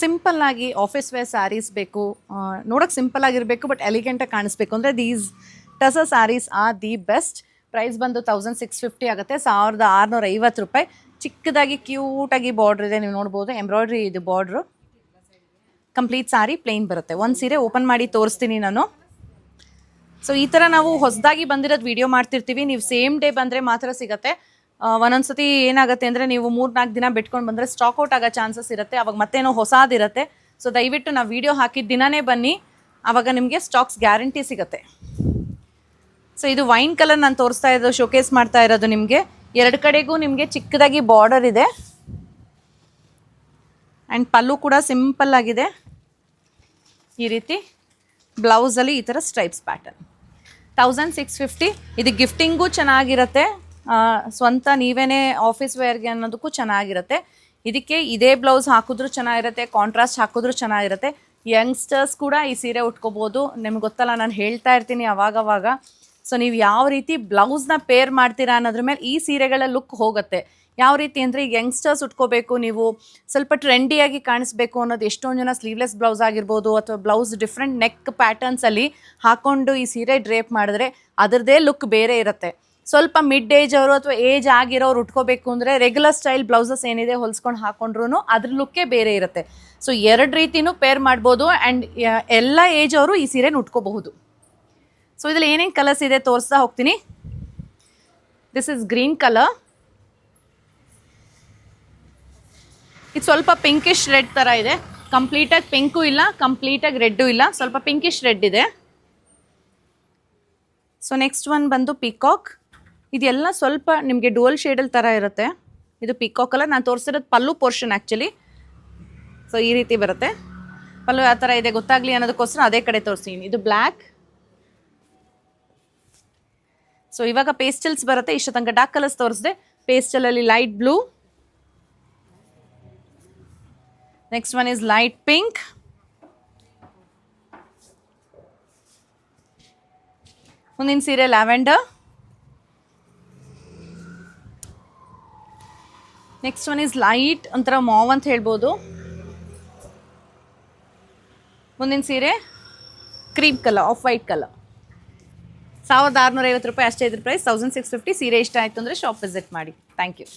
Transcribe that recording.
Simple ಆಗಿ office wear saris ಬೇಕು, ನೋಡೋಕೆ ಸಿಂಪಲ್ ಆಗಿರಬೇಕು ಬಟ್ ಎಲಿಗೆಂಟಾಗಿ ಕಾಣಿಸ್ಬೇಕು ಅಂದರೆ these tussar saris are the best. Price ಬಂದು 1650 ಆಗುತ್ತೆ, 1650 ರೂಪಾಯಿ. ಚಿಕ್ಕದಾಗಿ ಕ್ಯೂಟಾಗಿ ಬಾರ್ಡ್ರ್ ಇದೆ, ನೀವು ನೋಡ್ಬೋದು ಎಂಬ್ರಾಯ್ಡ್ರಿ ಇದು ಬಾರ್ಡ್ರು. ಕಂಪ್ಲೀಟ್ ಸ್ಯಾರಿ ಪ್ಲೇನ್ ಬರುತ್ತೆ. ಒಂದು ಸೀರೆ ಓಪನ್ ಮಾಡಿ ತೋರಿಸ್ತೀನಿ ನಾನು. ಸೊ ಈ ಥರ ನಾವು ಹೊಸದಾಗಿ ಬಂದಿರೋದು ವಿಡಿಯೋ ಮಾಡ್ತಿರ್ತೀವಿ, ನೀವು ಸೇಮ್ ಡೇ ಬಂದರೆ ಮಾತ್ರ ಸಿಗುತ್ತೆ. ಒಂದೊಂದು ಸತಿ ಏನಾಗುತ್ತೆ ಅಂದರೆ ನೀವು 3-4 ದಿನ ಬಿಟ್ಕೊಂಡು ಬಂದರೆ ಸ್ಟಾಕ್ಔಟ್ ಆಗೋ ಚಾನ್ಸಸ್ ಇರುತ್ತೆ, ಅವಾಗ ಮತ್ತೇನೋ ಹೊಸದಿರುತ್ತೆ. ಸೊ ದಯವಿಟ್ಟು ನಾವು ವಿಡಿಯೋ ಹಾಕಿದ ದಿನವೇ ಬನ್ನಿ, ಆವಾಗ ನಿಮಗೆ ಸ್ಟಾಕ್ಸ್ ಗ್ಯಾರಂಟಿ ಸಿಗುತ್ತೆ. ಸೊ ಇದು ವೈನ್ ಕಲರ್ ನಾನು ತೋರಿಸ್ತಾ ಇರೋದು, ಶೋಕೇಸ್ ಮಾಡ್ತಾ ಇರೋದು ನಿಮಗೆ. ಎರಡು ಕಡೆಗೂ ನಿಮಗೆ ಚಿಕ್ಕದಾಗಿ ಬಾರ್ಡರ್ ಇದೆ ಆ್ಯಂಡ್ ಪಲ್ಲು ಕೂಡ ಸಿಂಪಲ್ ಆಗಿದೆ. ಈ ರೀತಿ ಬ್ಲೌಸಲ್ಲಿ ಈ ಥರ ಸ್ಟ್ರೈಪ್ಸ್ ಪ್ಯಾಟರ್ನ್. 1650. ಇದು ಗಿಫ್ಟಿಂಗೂ ಚೆನ್ನಾಗಿರುತ್ತೆ, ಸ್ವಂತ ನೀವೇ ಆಫೀಸ್ ವೇರ್ಗೆ ಅನ್ನೋದಕ್ಕೂ ಚೆನ್ನಾಗಿರುತ್ತೆ. ಇದಕ್ಕೆ ಇದೇ ಬ್ಲೌಸ್ ಹಾಕಿದ್ರೂ ಚೆನ್ನಾಗಿರುತ್ತೆ, ಕಾಂಟ್ರಾಸ್ಟ್ ಹಾಕಿದ್ರೂ ಚೆನ್ನಾಗಿರುತ್ತೆ. ಯಂಗ್ಸ್ಟರ್ಸ್ ಕೂಡ ಈ ಸೀರೆ ಉಟ್ಕೋಬೋದು. ನಿಮ್ಗೆ ಗೊತ್ತಲ್ಲ, ನಾನು ಹೇಳ್ತಾ ಇರ್ತೀನಿ ಅವಾಗವಾಗ. ಸೊ ನೀವು ಯಾವ ರೀತಿ ಬ್ಲೌಸ್ನ ಪೇರ್ ಮಾಡ್ತೀರಾ ಅನ್ನೋದ್ರ ಮೇಲೆ ಈ ಸೀರೆಗಳ ಲುಕ್ ಹೋಗುತ್ತೆ. ಯಾವ ರೀತಿ ಅಂದರೆ ಈಗ ಯಂಗ್ಸ್ಟರ್ಸ್ ಉಟ್ಕೋಬೇಕು, ನೀವು ಸ್ವಲ್ಪ ಟ್ರೆಂಡಿಯಾಗಿ ಕಾಣಿಸ್ಬೇಕು ಅನ್ನೋದು ಎಷ್ಟೊಂದು ಜನ ಸ್ಲೀವ್ಲೆಸ್ ಬ್ಲೌಸ್ ಆಗಿರ್ಬೋದು ಅಥವಾ ಬ್ಲೌಸ್ ಡಿಫ್ರೆಂಟ್ ನೆಕ್ ಪ್ಯಾಟರ್ನ್ಸಲ್ಲಿ ಹಾಕ್ಕೊಂಡು ಈ ಸೀರೆ ಡ್ರೇಪ್ ಮಾಡಿದ್ರೆ ಅದರದ್ದೇ ಲುಕ್ ಬೇರೆ ಇರುತ್ತೆ. ಸ್ವಲ್ಪ ಮಿಡ್ ಏಜ್ ಅವರು ಅಥವಾ ಏಜ್ ಆಗಿರೋರು ಉಟ್ಕೋಬೇಕು ಅಂದರೆ ರೆಗ್ಯುಲರ್ ಸ್ಟೈಲ್ ಬ್ಲೌಸಸ್ ಏನಿದೆ ಹೊಲ್ಸ್ಕೊಂಡು ಹಾಕೊಂಡ್ರು ಅದ್ರ ಲುಕ್ಕೇ ಬೇರೆ ಇರುತ್ತೆ. ಸೊ ಎರಡು ರೀತಿನೂ ಪೇರ್ ಮಾಡ್ಬೋದು ಆ್ಯಂಡ್ ಎಲ್ಲ ಏಜ್ ಅವರು ಈ ಸೀರೆನ ಉಟ್ಕೋಬಹುದು. ಸೊ ಇದರಲ್ಲಿ ಏನೇನು ಕಲರ್ಸ್ ಇದೆ ತೋರಿಸ್ತಾ ಹೋಗ್ತೀನಿ. This is green colour. ಇದು ಸ್ವಲ್ಪ ಪಿಂಕಿಶ್ ರೆಡ್ ಥರ ಇದೆ, ಕಂಪ್ಲೀಟಾಗಿ ಪಿಂಕು ಇಲ್ಲ, ಕಂಪ್ಲೀಟಾಗಿ ರೆಡ್ಡು ಇಲ್ಲ, ಸ್ವಲ್ಪ ಪಿಂಕಿಶ್ ರೆಡ್ ಇದೆ. ಸೊ ನೆಕ್ಸ್ಟ್ ಒನ್ ಬಂದು ಪಿಕಾಕ್. ಇದೆಲ್ಲ ಸ್ವಲ್ಪ ನಿಮಗೆ ಡುವಲ್ ಶೇಡಲ್ ಥರ ಇರುತ್ತೆ. ಇದು ಪಿಕಾಕ್ ಕಲರ್. ನಾನು ತೋರಿಸಿರೋದು ಪಲ್ಲು ಪೋರ್ಷನ್ ಆ್ಯಕ್ಚುಲಿ. ಸೊ ಈ ರೀತಿ ಬರುತ್ತೆ. ಪಲ್ಲು ಯಾವ ಥರ ಇದೆ ಗೊತ್ತಾಗಲಿ ಅನ್ನೋದಕ್ಕೋಸ್ಕರ ಅದೇ ಕಡೆ ತೋರಿಸ್ತೀನಿ. ಇದು ಬ್ಲ್ಯಾಕ್. ಸೊ ಇವಾಗ ಪೇಸ್ಟಲ್ಸ್ ಬರುತ್ತೆ. ಇಷ್ಟು ತನಕ ಡಾರ್ಕ್ ಕಲರ್ಸ್ ತೋರಿಸಿದೆ. ಪೇಸ್ಟಲಲ್ಲಿ light blue, next one is light pink, ಮುಂದಿನ ಸೀರೆ lavender, next one is light ಒಂಥರ ಮಾವ್ ಅಂತ ಹೇಳ್ಬೋದು. ಮುಂದಿನ ಸೀರೆ cream colour, off white colour. 1650 ರೂಪಾಯಿ ಅಷ್ಟೇ ಇದ್ರ ಪ್ರೈಸ್. 1650. ಸೀರೆ ಇಷ್ಟ ಆಯಿತು ಅಂದರೆ ಶಾಪ್ ವಿಸಿಟ್ ಮಾಡಿ. Thank you.